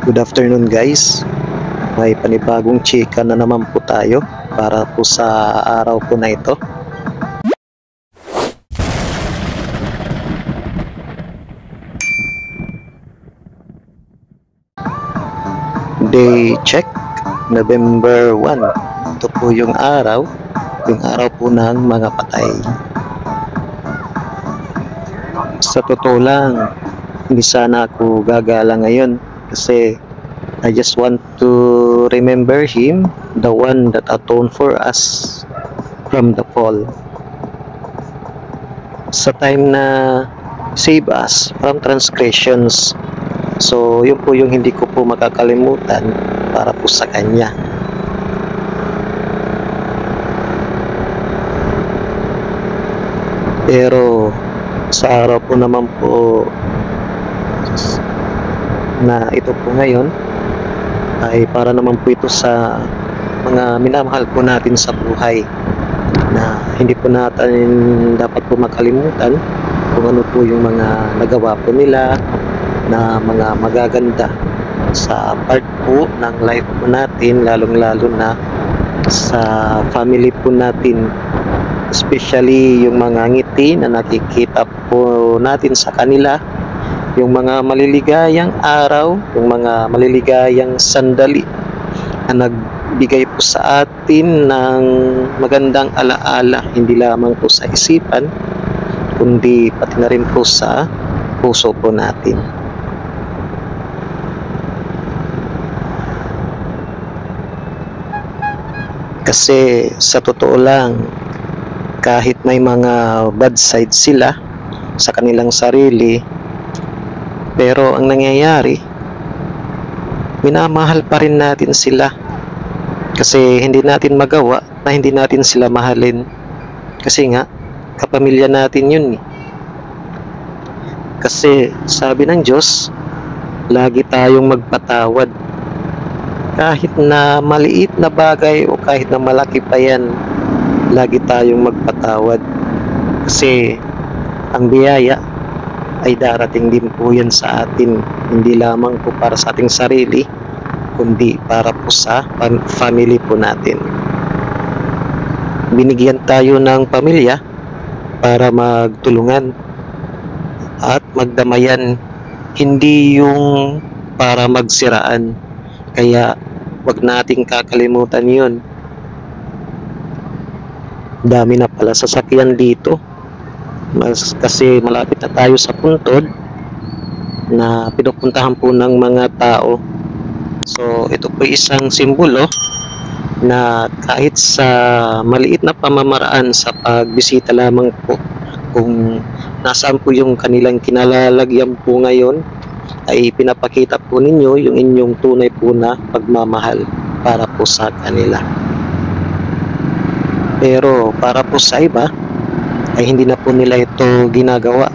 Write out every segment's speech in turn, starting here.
Good afternoon guys. May panibagong chika na naman po tayo para po sa araw po na ito. Day check, November 1. Ito po yung araw po ng mga patay. Sa totoo lang, hindi sana ako gagala ngayon kasi I just want to remember him, the one that atoned for us from the fall. Sa time na save us from transgressions. So, yun po yung hindi ko po makakalimutan para po sa kanya. Pero sa araw po naman po na ito po ngayon ay para naman po ito sa mga minamahal po natin sa buhay na hindi po natin dapat po makalimutan kung ano po yung mga nagawa po nila na mga magaganda sa part po ng life po natin, lalong-lalo na sa family po natin, especially yung mga ngiti na nakikita po natin sa kanila, yung mga maliligayang araw, yung mga maliligayang sandali na nagbigay po sa atin ng magandang alaala, hindi lamang po sa isipan kundi pati na rin po sa puso po natin. Kasi sa totoo lang, kahit may mga bad side sila sa kanilang sarili, pero ang nangyayari, minamahal pa rin natin sila. Kasi hindi natin magawa na hindi natin sila mahalin. Kasi nga, kapamilya natin yun eh. Kasi sabi ng Diyos, lagi tayong magpatawad. Kahit na maliit na bagay o kahit na malaki pa yan, lagi tayong magpatawad. Kasi ang biyaya ay darating din po yan sa atin. Hindi lamang po para sa ating sarili, kundi para po sa family po natin. Binigyan tayo ng pamilya para magtulungan at magdamayan, hindi yung para magsiraan. Kaya wag nating kakalimutan yun. Dami na pala sasakyan dito. Kasi malapit na tayo sa puntod na pinupuntahan po ng mga tao. So ito po isang simbolo na kahit sa maliit na pamamaraan sa pagbisita lamang po, kung nasaan po yung kanilang kinalalagyan po ngayon, ay pinapakita po ninyo yung inyong tunay po na pagmamahal para po sa kanila. Pero para po sa iba ay hindi na po nila ito ginagawa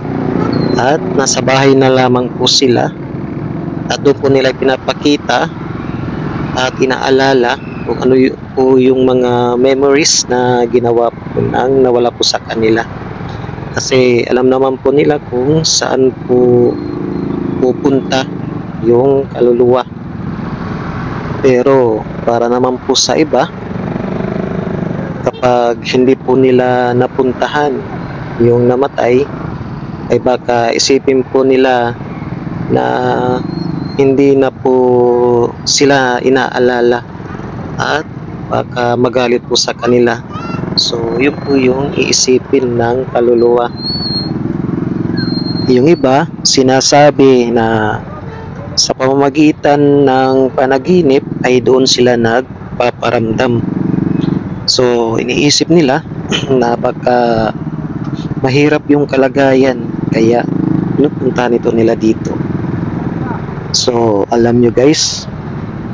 at nasa bahay na lamang po sila at doon po nila pinapakita at inaalala kung ano po yung mga memories na ginawa po nang nawala po sa kanila. Kasi alam naman po nila kung saan po pupunta yung kaluluwa. Pero para naman po sa iba, kapag hindi po nila napuntahan yung namatay, ay baka isipin po nila na hindi na po sila inaalala at baka magalit po sa kanila. So yun po yung iisipin ng kaluluwa. Yung iba, sinasabi na sa pamamagitan ng panaginip ay doon sila nagpaparamdam. So, iniisip nila na baka mahirap yung kalagayan, kaya pinupunta nito nila dito. So, alam nyo guys,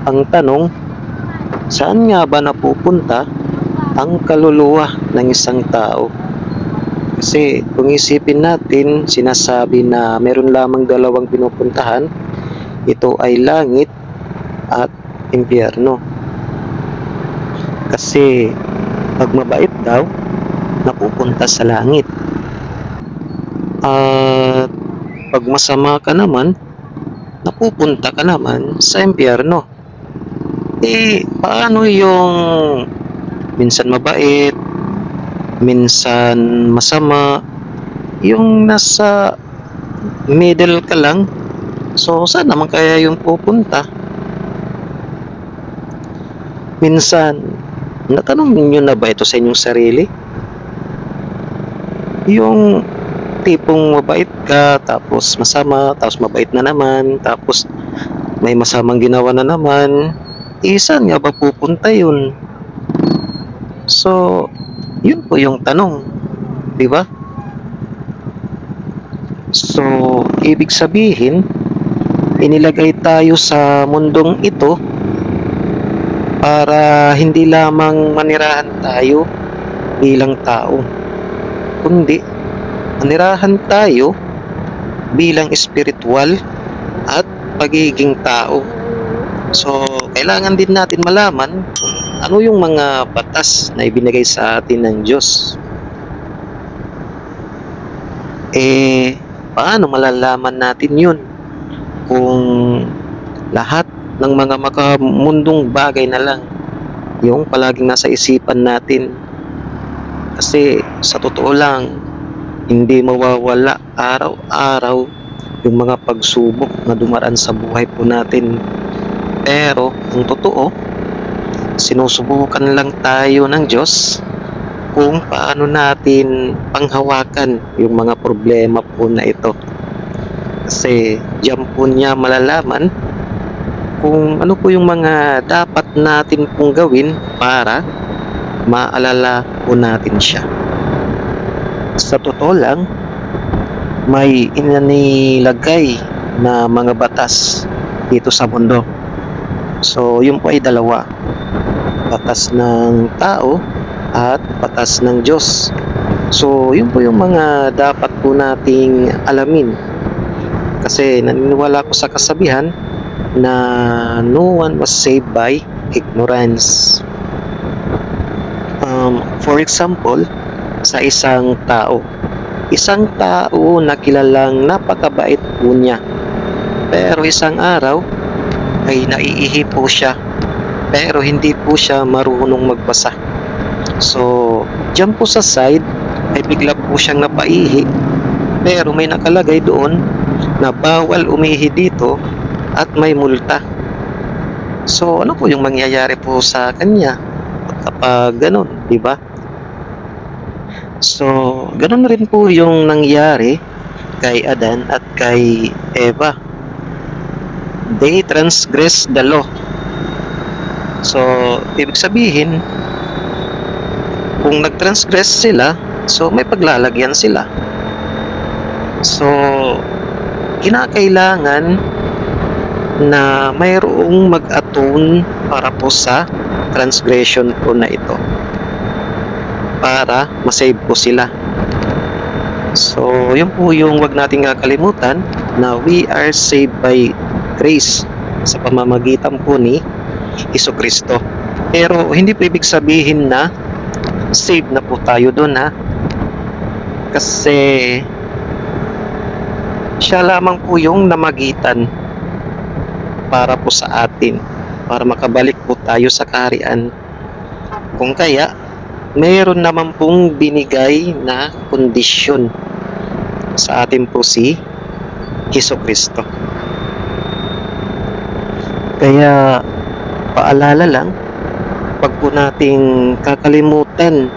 ang tanong, saan nga ba napupunta ang kaluluwa ng isang tao? Kasi kung isipin natin, sinasabi na meron lamang dalawang pinupuntahan, ito ay langit at impyerno. Kasi pag mabait daw, napupunta sa langit. At pag masama ka naman, napupunta ka naman sa impyerno. Paano yung minsan mabait, minsan masama, yung nasa middle ka lang? So, saan naman kaya yung pupunta? Minsan, natanong niyo na ba ito sa inyong sarili? Yung tipong mabait ka, tapos masama, tapos mabait na naman, tapos may masamang ginawa na naman, saan nga ba pupunta yun? So, yun po yung tanong, di ba? So, ibig sabihin, inilagay tayo sa mundong ito para hindi lamang manirahan tayo bilang tao, kundi manirahan tayo bilang espiritual at pagiging tao. So, kailangan din natin malaman kung ano yung mga batas na ibinigay sa atin ng Diyos. Paano malalaman natin yun kung lahat ng mga makamundong bagay na lang yung palaging nasa isipan natin? Kasi sa totoo lang, hindi mawawala araw-araw yung mga pagsubok na dumaraan sa buhay po natin. Pero ang totoo, sinusubukan lang tayo ng Diyos kung paano natin panghawakan yung mga problema po na ito. Kasi diyan po niya malalaman kung ano po yung mga dapat natin pong gawin para maalala po natin siya. Sa totoo lang, may inanilagay na mga batas dito sa mundo. So, yun po ay dalawa. Batas ng tao at batas ng Diyos. So, yun po yung mga dapat po nating alamin. Kasi naniniwala ko sa kasabihan na no one was saved by ignorance. For example, sa isang tao na kilalang napakabait po niya, pero isang araw ay naiihi po siya, pero hindi po siya marunong magbasa. So, dyan po sa side ay bigla po siyang napaihi, pero may nakalagay doon na bawal umihi dito at may multa. So, ano po yung mangyayari po sa kanya kapag ganun, di ba? So, ganun rin po yung nangyari kay Adan at kay Eva. They transgress the law. So, ibig sabihin, kung nag-transgress sila, so may paglalagyan sila. So, kinakailangan na mayroong mag-atone para po sa transgression po na ito, para masave po sila. So, yun po yung wag nating kakalimutan, na we are saved by grace sa pamamagitan po ni Jesucristo. Pero hindi po ibig sabihin na save na po tayo doon, ha? Kasi siya lamang po yung namagitan para po sa atin, para makabalik po tayo sa kaharian. Kung kaya, mayroon naman pong binigay na kondisyon sa atin po si Jesucristo. Kaya paalala lang, pag po nating kakalimutan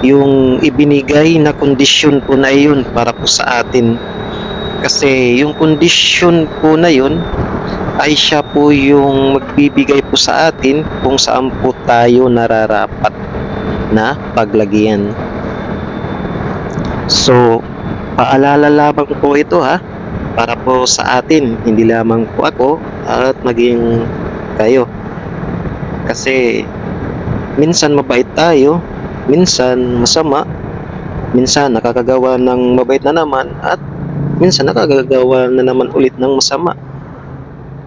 yung ibinigay na kondisyon po na yun para po sa atin. Kasi yung kondisyon po na yun ay siya po yung magbibigay po sa atin kung saan po tayo nararapat na paglagyan. So, paalala lamang po ito, ha, para po sa atin, hindi lamang po ako at maging kayo. Kasi minsan mabait tayo, minsan masama, minsan nakakagawa ng mabait na naman, at minsan nakakagawa na naman ulit ng masama.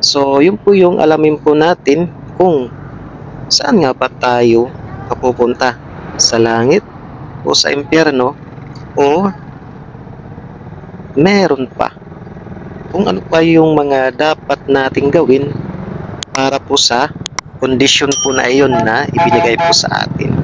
So, yun po yung alamin po natin kung saan nga ba tayo papupunta, sa langit o sa impyerno, o meron pa. kung ano pa yung mga dapat nating gawin para po sa kondisyon po na iyon na ibinigay po sa atin.